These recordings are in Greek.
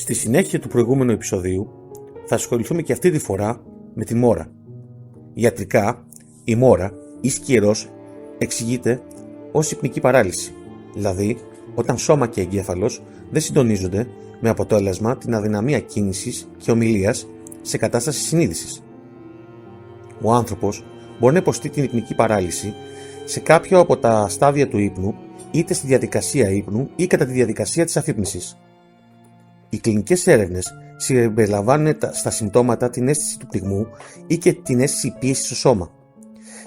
Στη συνέχεια του προηγούμενου επεισοδίου θα ασχοληθούμε και αυτή τη φορά με τη μόρα. Ιατρικά, η μόρα ή σκιερός εξηγείται ως υπνική παράλυση, δηλαδή όταν σώμα και εγκέφαλος δεν συντονίζονται, με αποτέλεσμα την αδυναμία κίνησης και ομιλίας σε κατάσταση συνείδησης. Ο άνθρωπος μπορεί να υποστεί την υπνική παράλυση σε κάποιο από τα στάδια του ύπνου, είτε στη διαδικασία ύπνου ή κατά τη διαδικασία της αφύπνισης. Οι κλινικές έρευνες συμπεριλαμβάνουν στα συμπτώματα την αίσθηση του πνιγμού ή και την αίσθηση πίεσης στο σώμα.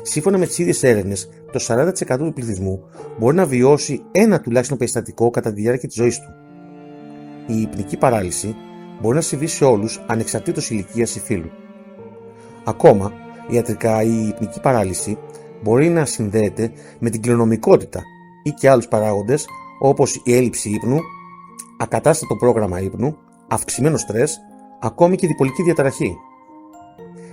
Σύμφωνα με τις ίδιες έρευνες, το 40% του πληθυσμού μπορεί να βιώσει ένα τουλάχιστον περιστατικό κατά τη διάρκεια της ζωής του. Η υπνική παράλυση μπορεί να συμβεί σε όλους ανεξαρτήτως ηλικίας ή φύλου. Ακόμα, ιατρικά η υπνική παράλυση μπορεί να συνδέεται με την κληρονομικότητα ή και άλλους παράγοντες όπως η έλλειψη ύπνου, ακατάστατο πρόγραμμα ύπνου, αυξημένο στρες, ακόμη και διπολική διαταραχή.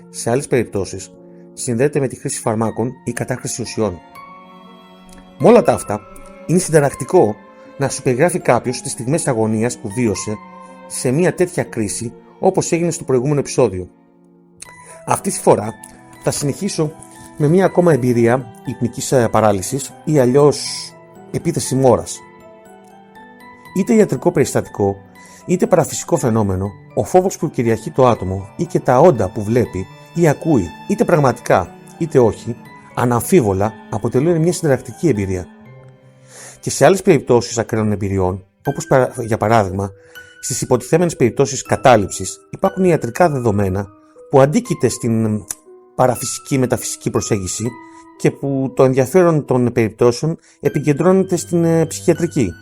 Σε άλλες περιπτώσεις, συνδέεται με τη χρήση φαρμάκων ή κατάχρηση ουσιών. Με όλα τα αυτά, είναι συνταρακτικό να σου περιγράφει κάποιος τις στιγμές αγωνίας που βίωσε σε μια τέτοια κρίση όπως έγινε στο προηγούμενο επεισόδιο. Αυτή τη φορά θα συνεχίσω με μια ακόμα εμπειρία υπνικής παράλυσης ή αλλιώς επίθεση μόρας. Είτε ιατρικό περιστατικό, είτε παραφυσικό φαινόμενο, ο φόβος που κυριαρχεί το άτομο ή και τα όντα που βλέπει ή ακούει, είτε πραγματικά είτε όχι, αναμφίβολα αποτελούν μια συνταρακτική εμπειρία. Και σε άλλες περιπτώσεις ακραίων εμπειριών, όπως για παράδειγμα στις υποτιθέμενες περιπτώσεις κατάληψης, υπάρχουν ιατρικά δεδομένα που αντίκειται στην παραφυσική μεταφυσική προσέγγιση και που το ενδιαφέρον των περιπτώσεων επικεντρώνεται στην ψυχιατρική.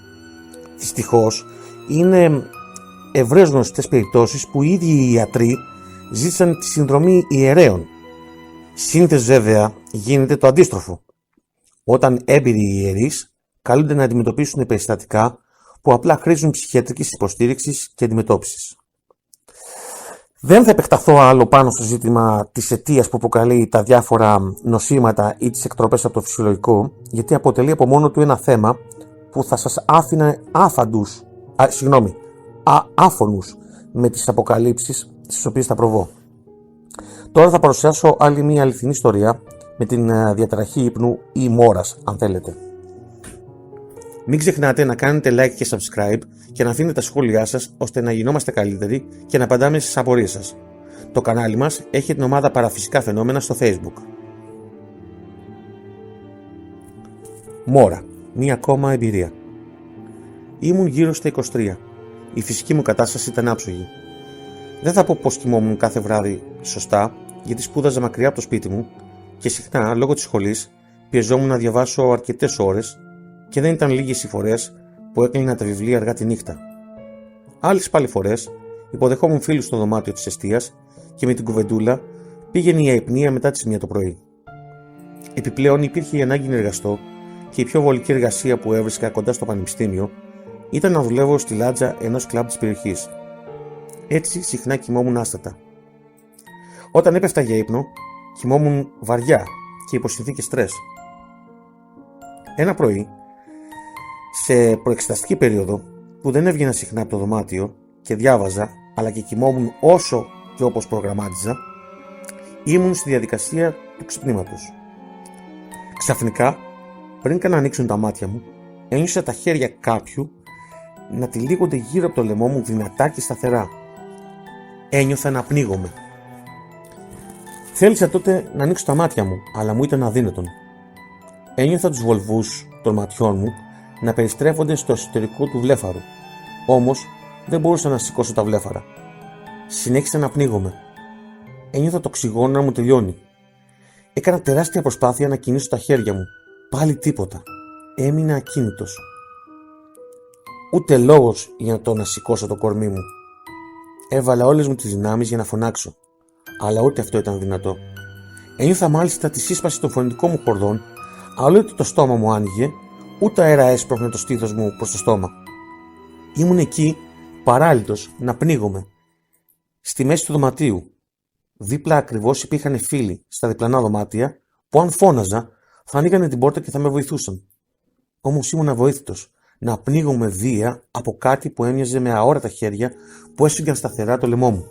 Δυστυχώς, είναι ευρέως γνωστές περιπτώσεις που οι ίδιοι οι ιατροί ζήτησαν τη συνδρομή ιερέων. Σύνηθες βέβαια γίνεται το αντίστροφο, όταν έμπειροι ιερείς καλούνται να αντιμετωπίσουν περιστατικά που απλά χρήζουν ψυχιατρικής υποστήριξης και αντιμετώπισης. Δεν θα επεκταθώ άλλο πάνω στο ζήτημα της αιτίας που αποκαλεί τα διάφορα νοσήματα ή τις εκτροπές από το φυσιολογικό, γιατί αποτελεί από μόνο του ένα θέμα που θα σας άφηνε άφωνους με τις αποκαλύψεις στις οποίες θα προβώ. Τώρα θα παρουσιάσω άλλη μια αληθινή ιστορία με την διαταραχή ύπνου ή μόρας, αν θέλετε. Μην ξεχνάτε να κάνετε like και subscribe και να αφήνετε τα σχόλιά σας ώστε να γινόμαστε καλύτεροι και να απαντάμε στις απορίες σας. Το κανάλι μας έχει την ομάδα Παραφυσικά Φαινόμενα στο Facebook. Μόρα. Μία ακόμα εμπειρία. Ήμουν γύρω στα 23. Η φυσική μου κατάσταση ήταν άψογη. Δεν θα πω πως κοιμόμουν κάθε βράδυ σωστά, γιατί σπούδαζα μακριά από το σπίτι μου και συχνά, λόγω της σχολής, πιεζόμουν να διαβάσω αρκετές ώρες και δεν ήταν λίγες οι φορές που έκλεινα τα βιβλία αργά τη νύχτα. Άλλες πάλι φορές υποδεχόμουν φίλους στο δωμάτιο της εστίας και με την κουβεντούλα πήγαινε η αϊπνία μετά τις 1 το πρωί. Επιπλέον υπήρχε η ανάγκη να εργαστώ και η πιο βολική εργασία που έβρισκα κοντά στο πανεπιστήμιο ήταν να δουλεύω στη λάτζα ενός κλαμπ της περιοχής. Έτσι συχνά κοιμόμουν άστατα. Όταν έπεφτα για ύπνο, κοιμόμουν βαριά και υπό συνθήκες στρες. Ένα πρωί, σε προεξεταστική περίοδο που δεν έβγαινα συχνά από το δωμάτιο και διάβαζα, αλλά και κοιμόμουν όσο και όπως προγραμμάτιζα, ήμουν στη διαδικασία του ξυπνήματος. Ξαφνικά, πριν καν ανοίξουν τα μάτια μου, ένιωσα τα χέρια κάποιου να τυλίγονται γύρω από το λαιμό μου δυνατά και σταθερά. Ένιωθα να πνίγομαι. Θέλησα τότε να ανοίξω τα μάτια μου, αλλά μου ήταν αδύνατον. Ένιωθα τους βολβούς των ματιών μου να περιστρέφονται στο εσωτερικό του βλέφαρου. Όμως δεν μπορούσα να σηκώσω τα βλέφαρα. Συνέχισα να πνίγομαι. Ένιωθα το οξυγόνο να μου τελειώνει. Έκανα τεράστια προσπάθεια να κινήσω τα χέρια μου. Πάλι τίποτα. Έμεινα ακίνητος. Ούτε λόγος για να σηκώσω το κορμί μου. Έβαλα όλες μου τις δυνάμεις για να φωνάξω. Αλλά ούτε αυτό ήταν δυνατό. Ένιωθα μάλιστα τη σύσπαση των φωνητικών μου χορδών, αλλά ούτε το στόμα μου άνοιγε, ούτε αέρα έσπρωχνε το στήθος μου προς το στόμα. Ήμουν εκεί, παράλυτος, να πνίγομαι. Στη μέση του δωματίου. Δίπλα ακριβώς υπήρχαν φίλοι στα διπλανά δωμάτια, που αν φώναζα, θα ανοίγανε την πόρτα και θα με βοηθούσαν. Όμως ήμουν αβοήθητος, να πνίγομαι βία από κάτι που έμοιαζε με αόρατα χέρια που έσφυγαν σταθερά το λαιμό μου.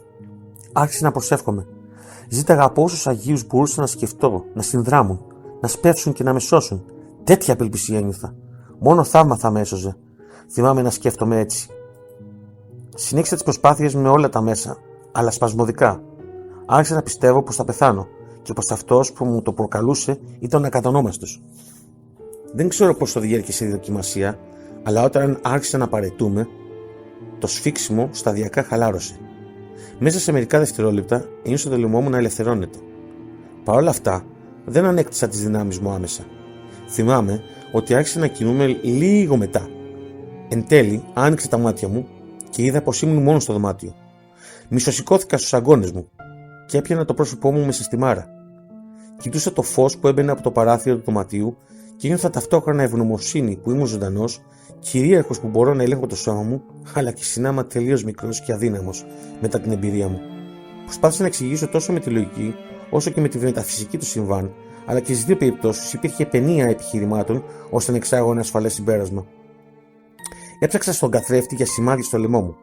Άρχισα να προσεύχομαι. Ζήταγα από όσους Αγίους μπορούσα να σκεφτώ, να συνδράμουν, να σπεύσουν και να με σώσουν. Τέτοια απελπισία ένιωθα. Μόνο θαύμα θα με έσωζε. Θυμάμαι να σκέφτομαι έτσι. Συνέχισα τις προσπάθειες με όλα τα μέσα, αλλά σπασμωδικά. Άρχισα να πιστεύω πως θα πεθάνω και πως αυτός που μου το προκαλούσε ήταν ο ακατανόμαστος. Δεν ξέρω πώς το διέρχεσε η δοκιμασία, αλλά όταν άρχισα να παρετούμε, το σφίξιμο σταδιακά χαλάρωσε. Μέσα σε μερικά δευτερόλεπτα ένιωσα το λαιμό μου να ελευθερώνεται. Παρ' όλα αυτά, δεν ανέκτησα τις δυνάμεις μου άμεσα. Θυμάμαι ότι άρχισα να κινούμαι λίγο μετά. Εν τέλει, άνοιξα τα μάτια μου και είδα πως ήμουν μόνο στο δωμάτιο. Μισοσηκώθηκα στους αγκώνες μου και έπιανα το πρόσωπό μου μέσα στη μάρα. Κοιτούσα το φως που έμπαινε από το παράθυρο του δωματίου και νιώθα ταυτόχρονα ευγνωμοσύνη που ήμουν ζωντανός, κυρίαρχος που μπορώ να ελέγχω το σώμα μου, αλλά και συνάμα τελείως μικρός και αδύναμος μετά την εμπειρία μου. Προσπάθησα να εξηγήσω τόσο με τη λογική όσο και με τη μεταφυσική του συμβάν, αλλά και στις δύο περιπτώσεις υπήρχε παινία επιχειρημάτων ώστε να εξάγω ένα ασφαλές συμπέρασμα. Έψαξα στον καθρέφτη για σημάδι στο λαιμό μου,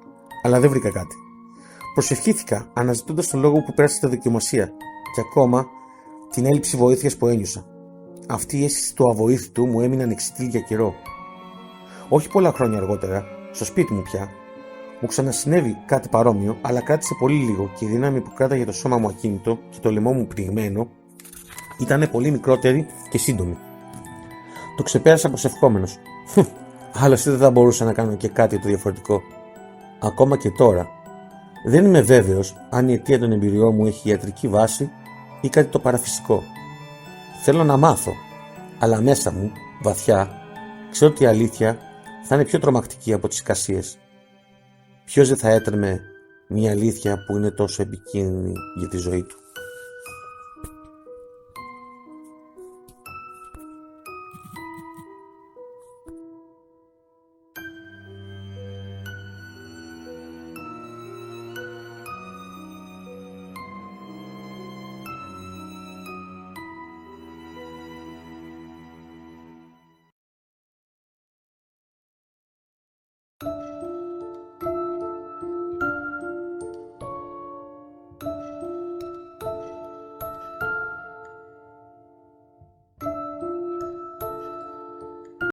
αλλά δεν βρήκα κάτι. Προσευχήθηκα αναζητώντας τον λόγο που πέρασε τη δοκιμασία και ακόμα την έλλειψη βοήθειας που ένιωσα. Αυτή η αίσθηση του αβοήθητου μου έμεινε ανεξιτήλ για καιρό. Όχι πολλά χρόνια αργότερα, στο σπίτι μου πια, μου ξανασυνέβη κάτι παρόμοιο, αλλά κράτησε πολύ λίγο και η δύναμη που κράταγε το σώμα μου ακίνητο και το λαιμό μου πνιγμένο ήταν πολύ μικρότερη και σύντομη. Το ξεπέρασα προσευχόμενος. Άλλωστε δεν θα μπορούσα να κάνω και κάτι το διαφορετικό. Ακόμα και τώρα, δεν είμαι βέβαιος αν η αιτία των εμπειριών μου έχει ιατρική βάση ή κάτι το παραφυσικό. Θέλω να μάθω, αλλά μέσα μου, βαθιά, ξέρω ότι η αλήθεια θα είναι πιο τρομακτική από τις εικασίες. Ποιος δεν θα έτρεμε μια αλήθεια που είναι τόσο επικίνδυνη για τη ζωή του?